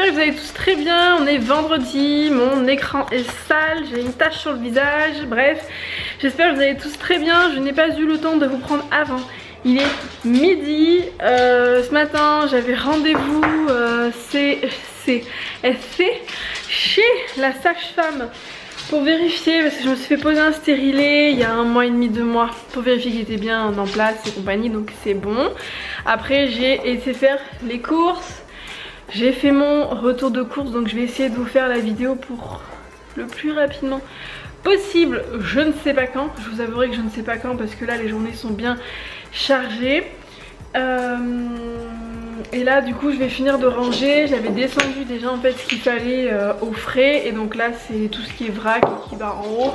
j'espère que vous allez tous très bien. On est vendredi, mon écran est sale, j'ai une tache sur le visage, bref. J'espère que vous allez tous très bien, je n'ai pas eu le temps de vous prendre avant. Il est midi, ce matin j'avais rendez-vous, elle fait chez la sage-femme pour vérifier, parce que je me suis fait poser un stérilet il y a 1 mois et demi, 2 mois, pour vérifier qu'il était bien en place et compagnie, donc c'est bon. Après j'ai été faire les courses, j'ai fait mon retour de course, donc je vais essayer de vous faire la vidéo pour le plus rapidement possible. Je ne sais pas quand, je vous avouerai que je ne sais pas quand parce que là les journées sont bien chargées. Et là du coup je vais finir de ranger. J'avais descendu déjà en fait ce qu'il fallait au frais, et donc là c'est tout ce qui est vrac et qui va en haut.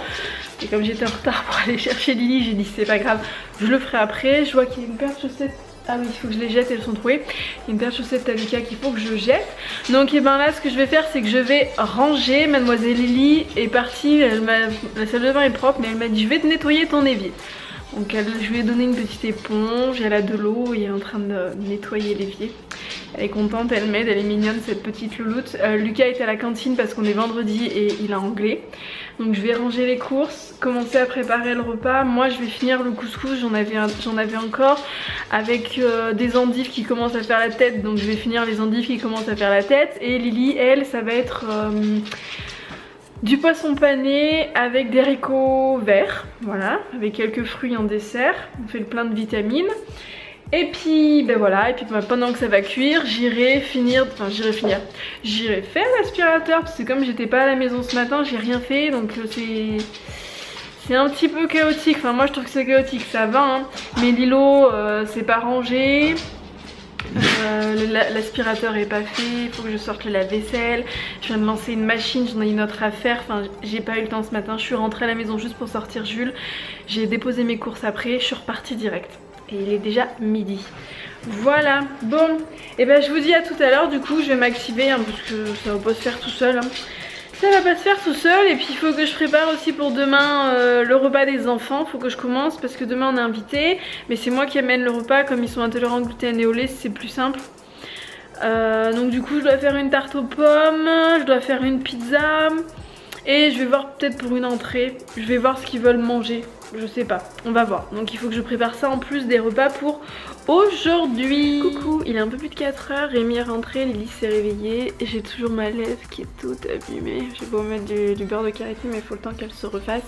Et comme j'étais en retard pour aller chercher Lily, j'ai dit c'est pas grave, je le ferai après. Je vois qu'il y a une paire de chaussettes. Ah oui, il faut que je les jette, elles sont trouées. Il y a une paire de chaussettes à Lucas qu'il faut que je jette. Donc et ben là ce que je vais faire c'est que je vais ranger. Mademoiselle Lily est partie, la salle de bain est propre, mais elle m'a dit je vais te nettoyer ton évier. Donc je lui ai donné une petite éponge, elle a de l'eau et elle est en train de nettoyer l'évier. Elle est contente, elle m'aide, elle est mignonne cette petite louloute. Lucas est à la cantine parce qu'on est vendredi et il a anglais. Donc je vais ranger les courses, commencer à préparer le repas. Moi je vais finir le couscous, j'en avais encore avec des endives qui commencent à faire la tête. Donc je vais finir les endives qui commencent à faire la tête. Et Lily, elle, ça va être du poisson pané avec des haricots verts, voilà, avec quelques fruits en dessert. On fait le plein de vitamines. Et puis ben voilà, et puis pendant que ça va cuire, j'irai faire l'aspirateur parce que comme j'étais pas à la maison ce matin, j'ai rien fait, donc c'est un petit peu chaotique. Enfin moi je trouve que c'est chaotique, ça va hein. Mais Lilo c'est pas rangé. L'aspirateur est pas fait, il faut que je sorte le lave-vaisselle. Je viens de lancer une machine, j'en ai une autre à faire. Enfin j'ai pas eu le temps ce matin, je suis rentrée à la maison juste pour sortir Jules. J'ai déposé mes courses après, je suis repartie direct. Et il est déjà midi. Voilà, bon, et ben je vous dis à tout à l'heure. Du coup je vais m'activer hein, parce que ça va pas se faire tout seul hein. Ça va pas se faire tout seul. Et puis il faut que je prépare aussi pour demain le repas des enfants. Faut que je commence parce que demain on est invité. Mais c'est moi qui amène le repas, comme ils sont intolérants au gluten et au lait, c'est plus simple. Donc du coup je dois faire une tarte aux pommes, je dois faire une pizza. Et je vais voir peut-être pour une entrée, je vais voir ce qu'ils veulent manger, je sais pas, on va voir. Donc il faut que je prépare ça en plus des repas pour aujourd'hui. Coucou, il est un peu plus de 4 h, Rémi est rentré, Lily s'est réveillée. J'ai toujours ma lèvre qui est toute abîmée. J'ai beau mettre du beurre de karité mais il faut le temps qu'elle se refasse.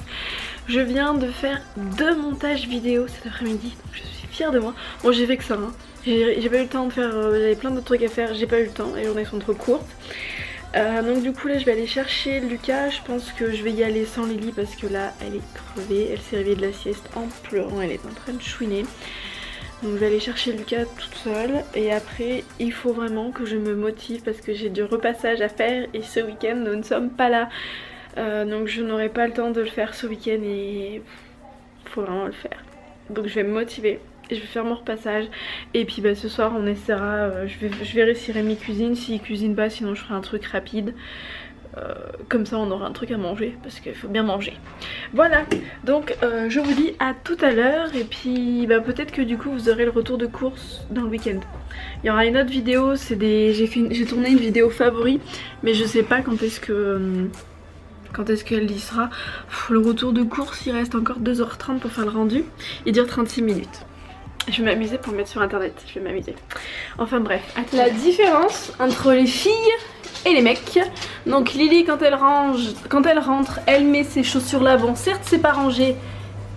Je viens de faire 2 montages vidéo cet après-midi, je suis fière de moi. Bon j'ai fait que ça hein. J'ai pas eu le temps de faire, j'avais plein d'autres trucs à faire, j'ai pas eu le temps, les journées sont trop courtes. Donc du coup là je vais aller chercher Lucas. Je pense que je vais y aller sans Lily parce que là elle est crevée. Elle s'est réveillée de la sieste en pleurant, elle est en train de chouiner. Donc je vais aller chercher Lucas toute seule. Et après il faut vraiment que je me motive parce que j'ai du repassage à faire. Et ce week-end nous ne sommes pas là, donc je n'aurai pas le temps de le faire ce week-end. Et il faut vraiment le faire. Donc je vais me motiver. Je vais faire mon repassage et puis bah, ce soir on essaiera, je verrai si Rémi cuisine, s'il cuisine pas sinon je ferai un truc rapide. Comme ça on aura un truc à manger parce qu'il faut bien manger. Voilà, donc je vous dis à tout à l'heure. Et puis bah, peut-être que du coup vous aurez le retour de course dans le week-end. Il y aura une autre vidéo, j'ai tourné une vidéo favori, mais je sais pas quand est-ce qu'elle y sera. Le retour de course il reste encore 2h30 pour faire le rendu. Il dure 36 minutes. Je vais m'amuser pour le mettre sur internet, je vais m'amuser. Enfin bref, la différence entre les filles et les mecs. Donc Lily quand elle rentre, elle met ses chaussures là. Bon certes c'est pas rangé,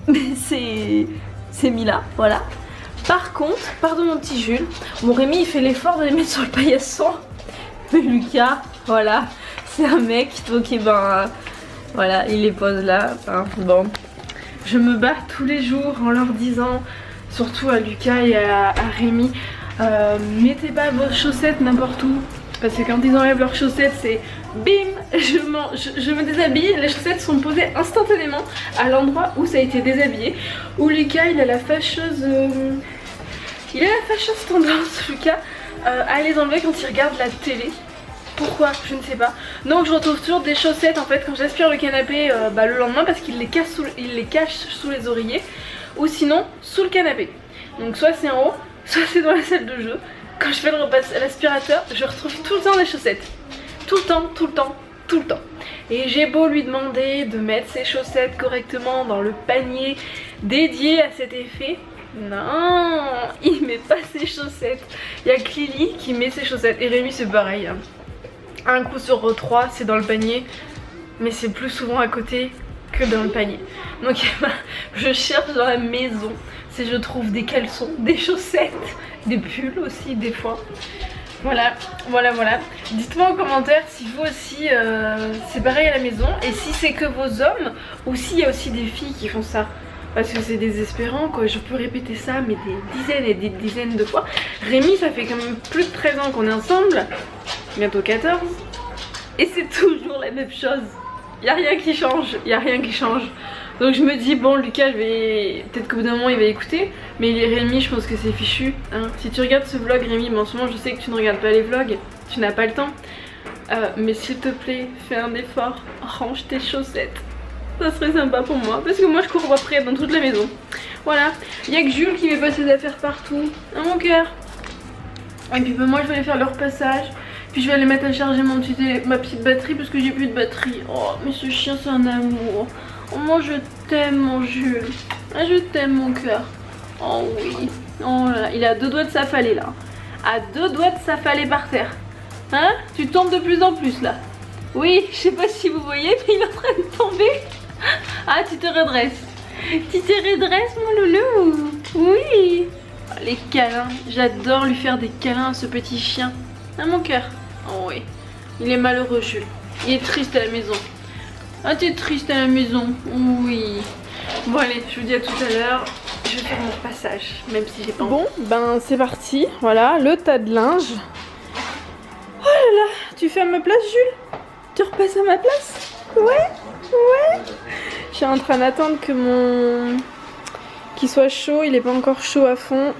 mais c'est mis là, voilà. Par contre, pardon mon petit Jules, mon Rémi il fait l'effort de les mettre sur le paillasson. Mais Lucas, voilà, c'est un mec, donc et ben voilà, il les pose là. Enfin, bon, je me bats tous les jours en leur disant, surtout à Lucas et à Rémi, mettez pas vos chaussettes n'importe où. Parce que quand ils enlèvent leurs chaussettes c'est bim, je me déshabille. Les chaussettes sont posées instantanément à l'endroit où ça a été déshabillé. Ou Lucas il a la fâcheuse tendance Lucas à les enlever quand il regarde la télé. Pourquoi? Je ne sais pas. Donc je retrouve toujours des chaussettes en fait quand j'aspire le canapé le lendemain parce qu'il les cache sous les oreillers. Ou sinon sous le canapé. Donc soit c'est en haut, soit c'est dans la salle de jeu. Quand je fais le repas à l'aspirateur, je retrouve tout le temps des chaussettes. tout le temps, tout le temps, tout le temps. Et j'ai beau lui demander de mettre ses chaussettes correctement dans le panier dédié à cet effet, non, il met pas ses chaussettes. Il y a que Lily qui met ses chaussettes et Rémi c'est pareil. Un coup sur 3 c'est dans le panier, mais c'est plus souvent à côté que dans le panier. Donc je cherche dans la maison si je trouve des caleçons, des chaussettes, des pulls aussi des fois. Voilà, voilà, voilà. Dites-moi en commentaire si vous aussi c'est pareil à la maison et si c'est que vos hommes ou s'il y a aussi des filles qui font ça. Parce que c'est désespérant quoi, je peux répéter ça mais des dizaines et des dizaines de fois. Rémi ça fait quand même plus de 13 ans qu'on est ensemble, bientôt 14. Et c'est toujours la même chose. Il n'y a rien qui change, il n'y a rien qui change. Donc je me dis bon Lucas je vais... Peut-être qu'au bout d'un moment il va écouter. Mais Rémi je pense que c'est fichu hein. Si tu regardes ce vlog Rémi, mais en ce moment je sais que tu ne regardes pas les vlogs, tu n'as pas le temps. Mais s'il te plaît fais un effort, range tes chaussettes. Ça serait sympa pour moi parce que moi je cours après dans toute la maison. Voilà, il y a que Jules qui met pas ses affaires partout. À mon cœur. Et puis moi je vais aller faire le repassage. Puis je vais aller mettre à charger ma petite batterie parce que j'ai plus de batterie. Oh mais ce chien c'est un amour. Oh moi je t'aime mon Jules. Ah, je t'aime mon cœur. Oh oui. Oh là là, il est à 2 doigts de s'affaler là. À 2 doigts de s'affaler par terre. Hein? Tu tombes de plus en plus là. Oui, je sais pas si vous voyez mais il est en train de tomber. Ah tu te redresses. Tu te redresses mon loulou. Oui. Oh, les câlins. J'adore lui faire des câlins à ce petit chien. À mon cœur. Oh oui. Il est malheureux Jules. Il est triste à la maison. Ah t'es triste à la maison. Oui. Bon allez, je vous dis à tout à l'heure. Je vais faire mon passage, même si j'ai pas envie. Bon, ben c'est parti. Voilà, le tas de linge. Oh là là, tu fais à ma place Jules? Tu repasses à ma place? Ouais, ouais. Je suis en train d'attendre que mon... qu'il soit chaud, il est pas encore chaud à fond.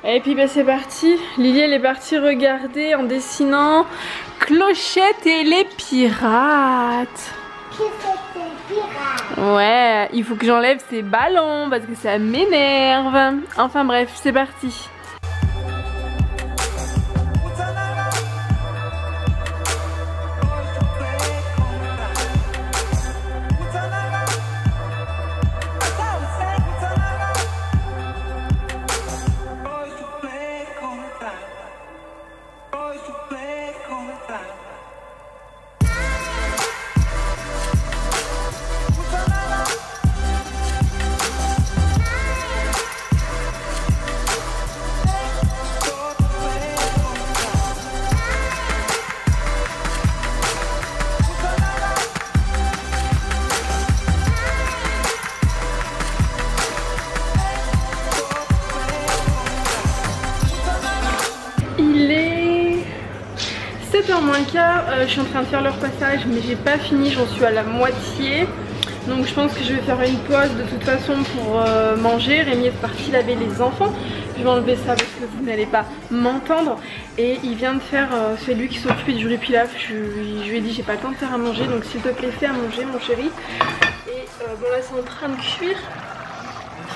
Et puis bah c'est parti, Lily elle est partie regarder en dessinant Clochette et les pirates. Ouais, il faut que j'enlève ces ballons parce que ça m'énerve. Enfin bref, c'est parti. Moins le cas, je suis en train de faire le repassage mais j'ai pas fini, j'en suis à la moitié. Donc je pense que je vais faire une pause de toute façon pour manger. Rémi est parti laver les enfants. Je vais enlever ça parce que vous n'allez pas m'entendre. Et il vient de faire, c'est lui qui s'occupait du riz pilaf. Je lui ai dit j'ai pas le temps de faire à manger, donc s'il te plaît fais à manger mon chéri. Et bon là c'est en train de cuire.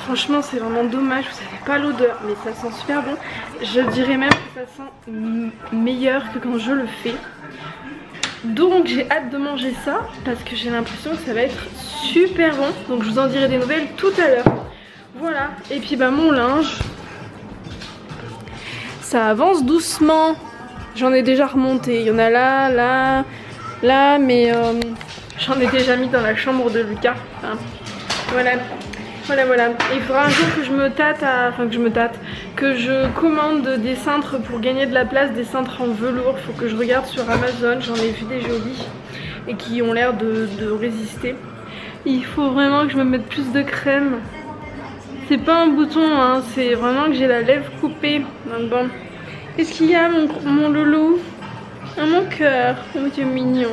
Franchement c'est vraiment dommage, vous savez pas l'odeur mais ça sent super bon. Je dirais même que ça sent meilleur que quand je le fais. Donc j'ai hâte de manger ça parce que j'ai l'impression que ça va être super bon. Donc je vous en dirai des nouvelles tout à l'heure. Voilà, et puis bah mon linge, ça avance doucement. J'en ai déjà remonté, il y en a là, là, là, mais j'en ai déjà mis dans la chambre de Lucas. Enfin, voilà. Voilà, voilà. Il faudra un jour que je me tâte que je commande des cintres pour gagner de la place, des cintres en velours. Faut que je regarde sur Amazon, j'en ai vu des jolis et qui ont l'air de résister. Il faut vraiment que je me mette plus de crème. C'est pas un bouton, hein, c'est vraiment que j'ai la lèvre coupée. Donc bon. Qu'est-ce qu'il y a mon loulou? Ah, mon cœur, oh tu es mignon.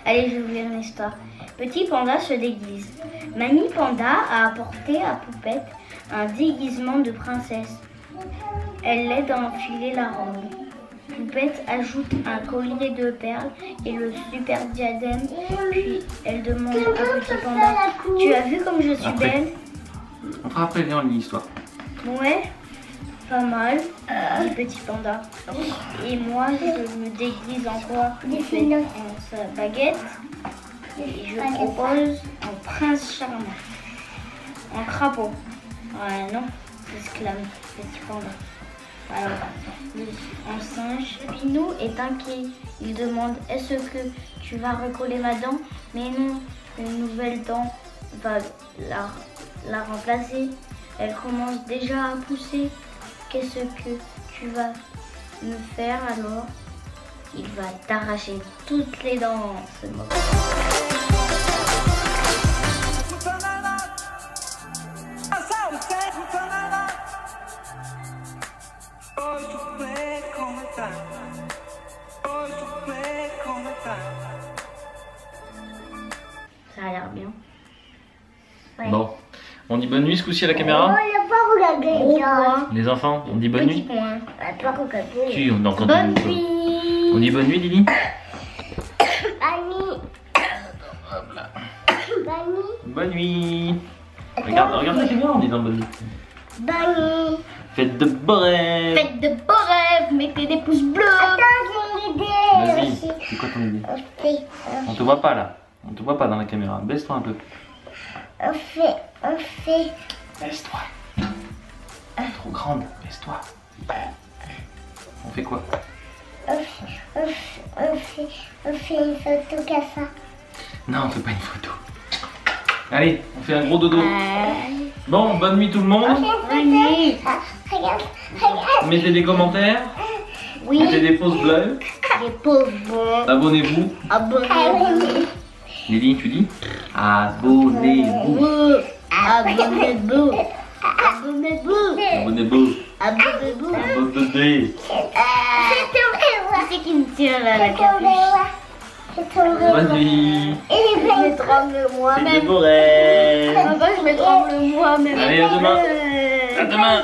Allez, je vais vous lire une histoire. Petit panda se déguise. Mamie Panda a apporté à Poupette un déguisement de princesse. Elle l'aide à enfiler la robe. Poupette ajoute un collier de perles et le super diadème. Puis elle demande à Petit Panda, tu as vu comme je suis belle? On fera après, viens, on lit l'histoire. Ouais. Pas mal, dit Petit Panda. Et moi, je me déguise en quoi? En sa baguette. Et je propose en prince charmant. En crapaud. Ouais, non, s'exclame Petit Panda. Alors, en singe, Pinou est inquiet. Il demande: est-ce que tu vas recoller ma dent? Mais non, une nouvelle dent va la remplacer. Elle commence déjà à pousser. Qu'est-ce que tu vas me faire alors? Il va t'arracher toutes les dents. Ce mot. Ça a l'air bien. Ouais. Bon, on dit bonne nuit ce coup-ci à la caméra? On n'a pas regardé. Les enfants, on dit bonne nuit? Point. On n'a pas regardé. Si, on entend Bonne tout. nuit. On dit bonne nuit, Lily? Bonne nuit. Regarde la caméra en disant bonne nuit. Bonne nuit. Faites de beaux rêves. Faites de beaux rêves. Mettez des pouces bleus. Attends, j'ai une idée. Vas-y, c'est quoi ton idée? On te voit pas là. On te voit pas dans la caméra. Baisse-toi un peu. On fait. Baisse-toi. Trop grande. Baisse-toi. On fait quoi? On fait une photo comme ça. Non, on fait pas une photo. Allez, on fait un gros dodo. Bon, bonne nuit tout le monde. Bonne nuit. Regarde. Mettez des commentaires. Oui. Mettez des pouces bleus. Des pouces bleus. Abonnez-vous. Abonnez-vous. Lily, tu dis? Abonnez-vous. Abonnez-vous. Abonnez-vous. Abonnez-vous. Abonnez-vous. Abonnez-vous. C'est qui me tient là la capuche? Bonne nuit. Je m'étrangle Faites de moi-même. beaux rêves. Papa, je m'étrangle moi-même. Allez, à demain. À demain.